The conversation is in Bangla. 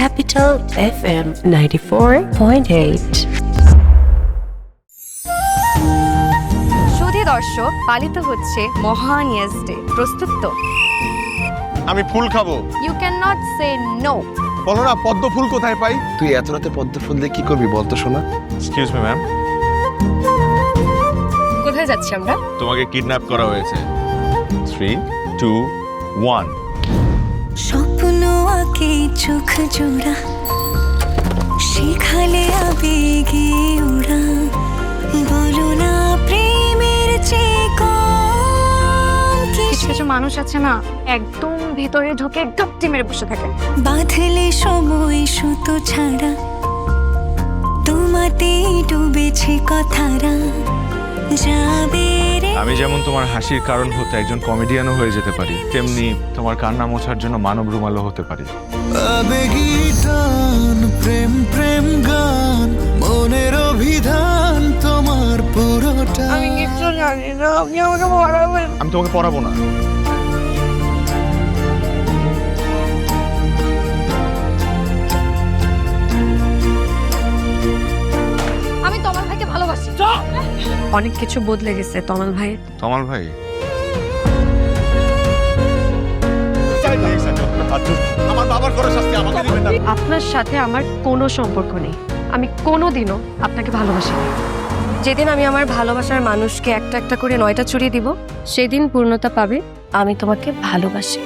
Capital FM 94.8. সুধী দর্শক, পালিত হচ্ছে মহান ইয়েস ডে। প্রস্তুত তো? আমি ফুল খাবো। You can not say no. বলো না, পদ্ম ফুল কোথায় পাই? তুই এত রাতে পদ্ম ফুল দিয়ে কি করবি বলতো শোনা? এক্সকিউজ মি ম্যাম, কোথায় যাচ্ছি আমরা? তোমাকে কিডন্যাপ করা হয়েছে। 3, 2, 1। স্বপ্ন আঁকে চোখ জোড়া, শিখালে আবেগে ওরা, বলো না প্রেমের চেয়ে কম কিছু কিছু মানুষ আছে না, একদম ভিতরে ঢুকে গাপটি মেরে বসে থাকে। বাঁধলে সময় সুতো ছাড়া, তোমাতেই ডুবেছে কথারা, যাবে রে। আমি যেমন তোমার হাসির কারণ হতে একজন কমেডিয়ানও হয়ে যেতে পারি, তেমনি তোমার কান্না মোছার জন্য মানব রুমালও হতে পারি। আবেগী টান, প্রেম প্রেম গান, মনের অভিধান তোমার পুরোটা। আমি কিছু জানি না, আপনি আমাকে পড়াবেন। আমি তোমাকে পড়াবো না। আমি তমাল ভাইকে ভালোবাসি। অনেক কিছু বদলে গেছে তমাল ভাই। তমাল ভাই, আমার বাবার করা শাস্তি আমাকে দিবেন না। আপনার সাথে আমার কোনো সম্পর্ক নেই। আমি কোনোদিনও আপনাকে ভালোবাসিনি। যেদিন আমি আমার ভালোবাসার মানুষকে একটা একটা করে 9টা চুড়ি দিব, সেদিন পূর্ণতা পাবে আমি তোমাকে ভালোবাসি।